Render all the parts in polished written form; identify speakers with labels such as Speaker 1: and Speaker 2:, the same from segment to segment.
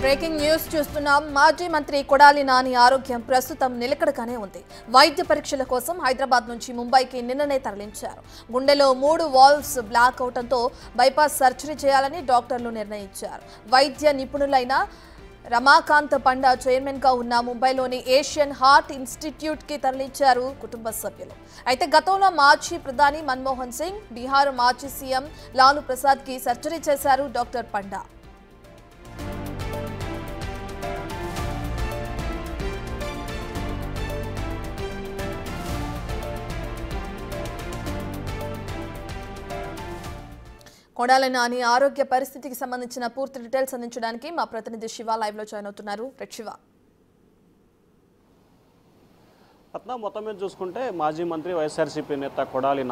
Speaker 1: Breaking news చూస్తున్నాం. మాజీ మంత్రి కొడాలి నాని ఆరోగ్యం ప్రస్తుతం నిలకడగానే ఉంది. వైద్య పరీక్షల కోసం హైదరాబాద్ నుంచి ముంబైకి నిన్ననే తరలించారు. గుండెలో 3 వాల్వ్స్ బ్లాక్ అవడంతో బైపాస్ సర్జరీ చేయాలని డాక్టర్లు నిర్ణయించారు. వైద్య నిపుణులైన రమాకాంత్ పండా చైర్మన్ గా ఉన్న ముంబైలోని ఏషియన్ హార్ట్ ఇన్స్టిట్యూట్ కి తరలించారు కుటుంబ సభ్యులు. అయితే గతంలో మాజీ ప్రధాని మన్మోహన్ సింగ్, బీహార్ మాజీ సీఎం లాలూ ప్రసాద్ కి సర్జరీ చేశారు డాక్టర్ పండా. కొడాలి నాని ఆరోగ్య పరిస్థితికి సంబంధించిన పూర్తి డీటెయిల్స్ అందించడానికి మా ప్రతినిధి శివ లైవ్ లో జాయిన్ అవుతున్నారు. శివ,
Speaker 2: మొత్తం మీద చూసుకుంటే మాజీ మంత్రి వైఎస్ఆర్సీపీ నేత కొడాలి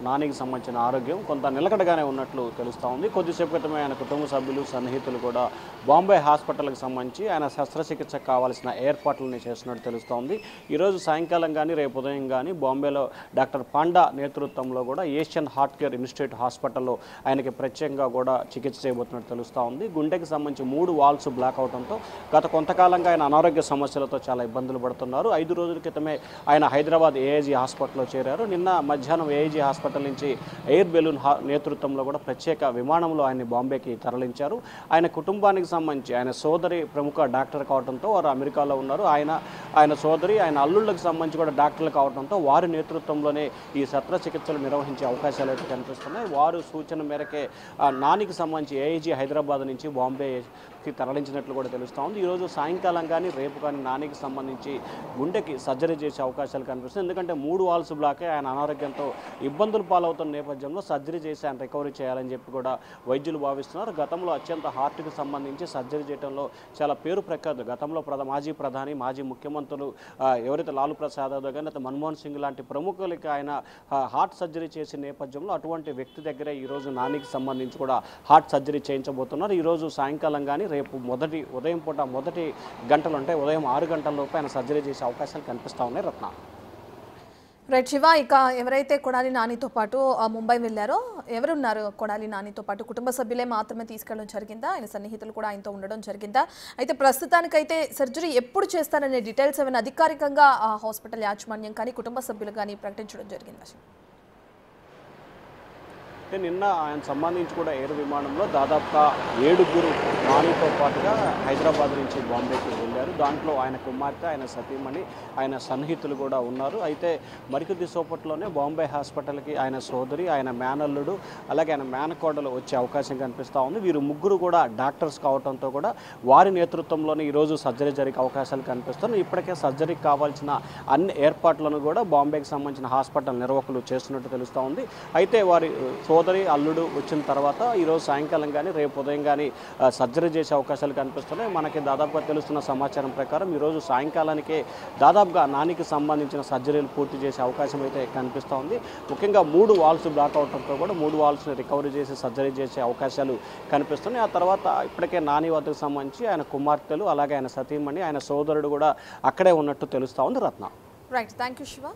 Speaker 2: నానికి సంబంధించిన ఆరోగ్యం కొంత నిలకడగానే ఉన్నట్లు తెలుస్తూ ఉంది. కొద్దిసేపు క్రితమే ఆయన కుటుంబ సభ్యులు, సన్నిహితులు కూడా బాంబే హాస్పిటల్కి సంబంధించి ఆయన శస్త్రచికిత్సకు కావాల్సిన ఏర్పాట్లని చేస్తున్నట్టు తెలుస్తూ ఉంది. ఈరోజు సాయంకాలం కానీ రేపు ఉదయం కానీ బాంబేలో డాక్టర్ పాండా నేతృత్వంలో కూడా ఏషియన్ హార్ట్ కేర్ ఇన్స్టిట్యూట్ హాస్పిటల్లో ఆయనకి ప్రత్యేకంగా కూడా చికిత్స చేయబోతున్నట్టు తెలుస్తూ ఉంది. గుండెకి సంబంధించి 3 వాల్వ్స్ బ్లాక్ అవడంతో గత కొంతకాలంగా ఆయన అనారోగ్య సమస్యలతో చాలా ఇబ్బందులు పడుతున్నారు. 5 రోజుల క్రితమే ఆయన హైదరాబాద్ ఏఐజీ హాస్పిటల్లో చేరారు. నిన్న మధ్యాహ్నం ఏఐజీ హాస్పిటల్ నుంచి ఎయిర్ బెలూన్ నేతృత్వంలో కూడా ప్రత్యేక విమానంలో ఆయన్ని బాంబేకి తరలించారు. ఆయన కుటుంబానికి సంబంధించి ఆయన సోదరి ప్రముఖ డాక్టర్ కావడంతో వారు అమెరికాలో ఉన్నారు. ఆయన సోదరి, ఆయన అల్లుళ్ళకి సంబంధించి కూడా డాక్టర్లు కావడంతో వారి నేతృత్వంలోనే ఈ శస్త్రచికిత్సలు నిర్వహించే అవకాశాలు అయితే కనిపిస్తున్నాయి. వారు సూచన మేరకే నానికి సంబంధించి ఏఐజీ హైదరాబాద్ నుంచి బాంబేకి తరలించినట్లు కూడా తెలుస్తూ ఉంది. ఈరోజు సాయంకాలం కానీ రేపు కానీ నానికి సంబంధించి గుండెకి సర్జరీ చేసే అవకాశాలు కనిపిస్తుంది. ఎందుకంటే 3 వాల్వ్స్ బ్లాకే ఆయన అనారోగ్యంతో ఇబ్బందులు పాలవుతున్న నేపథ్యంలో సర్జరీ చేసి ఆయన రికవరీ చేయాలని చెప్పి కూడా వైద్యులు భావిస్తున్నారు. గతంలో అత్యంత హార్ట్కి సంబంధించి సర్జరీ చేయడంలో చాలా పేరు ప్రఖ్యాతులు. గతంలో మాజీ ప్రధాని, మాజీ ముఖ్యమంత్రులు ఎవరైతే లాలూ ప్రసాద్ యాదవ్ కానీ లేదా మన్మోహన్ సింగ్ లాంటి ప్రముఖులకి ఆయన హార్ట్ సర్జరీ చేసే నేపథ్యంలో అటువంటి వ్యక్తి దగ్గరే ఈరోజు నానికి సంబంధించి కూడా హార్ట్ సర్జరీ చేయించబోతున్నారు. ఈరోజు సాయంకాలం కానీ రేపు ఉదయం పూట మొదటి గంటలు అంటే ఉదయం 6 గంటల లోపు ఆయన సర్జరీ చేసే అవకాశాలు కనిపిస్తూ ఉన్నాయి. రత్న,
Speaker 1: రైట్ శివ, ఇక ఎవరైతే కొడాలి నానితో పాటు ముంబై వెళ్ళారో ఎవరున్నారు? కొడాలి నానితో పాటు కుటుంబ సభ్యులే మాత్రమే తీసుకెళ్ళడం జరిగిందా? ఆయన సన్నిహితులు కూడా ఆయనతో ఉండడం జరిగిందా? అయితే ప్రస్తుతానికైతే సర్జరీ ఎప్పుడు చేస్తారనే డీటెయిల్స్ ఏమైనా అధికారికంగా హాస్పిటల్ యాజమాన్యం కానీ కుటుంబ సభ్యులు కానీ ప్రకటించడం జరిగిందా?
Speaker 2: నిన్న ఆయన సంబంధించి కూడా ఎయిర్ విమానంలో దాదాపుగా 7 నానితో పాటుగా హైదరాబాద్ నుంచి బాంబేకి వెళ్ళారు. దాంట్లో ఆయన కుమార్తె, ఆయన సతీమణి, ఆయన సన్నిహితులు కూడా ఉన్నారు. అయితే మరికొద్ది సేపట్లోనే బాంబే హాస్పిటల్కి ఆయన సోదరి, ఆయన మేనల్లుడు, అలాగే ఆయన మేనకోడలు వచ్చే అవకాశం కనిపిస్తూ ఉంది. వీరు ముగ్గురు కూడా డాక్టర్స్ కావడంతో కూడా వారి నేతృత్వంలోనే ఈరోజు సర్జరీ జరిగే అవకాశాలు కనిపిస్తున్నాయి. ఇప్పటికే సర్జరీకి కావాల్సిన అన్ని ఏర్పాట్లను కూడా బాంబేకి సంబంధించిన హాస్పిటల్ నిర్వాహకులు చేస్తున్నట్టు తెలుస్తూ ఉంది. అయితే వారి సోదరి, అల్లుడు వచ్చిన తర్వాత ఈరోజు సాయంకాలం కానీ రేపు ఉదయం కానీ సర్జరీ చేసే అవకాశాలు కనిపిస్తున్నాయి. మనకి దాదాపుగా తెలుస్తున్న సమాచారం ప్రకారం ఈరోజు సాయంకాలానికే దాదాపుగా నానికి సంబంధించిన సర్జరీలు పూర్తి చేసే అవకాశం అయితే కనిపిస్తూ ఉంది. ముఖ్యంగా 3 వాల్వ్స్ బ్లాక్ అవడంతో కూడా 3 వాల్వ్స్ని రికవరీ చేసి సర్జరీ చేసే అవకాశాలు కనిపిస్తున్నాయి. ఆ తర్వాత ఇప్పటికే నాని వద్దకు సంబంధించి ఆయన కుమార్తెలు, అలాగే ఆయన సతీమణి, ఆయన సోదరుడు కూడా అక్కడే ఉన్నట్టు తెలుస్తూ ఉంది. రత్న,
Speaker 1: రైట్, థ్యాంక్ యూ శివ.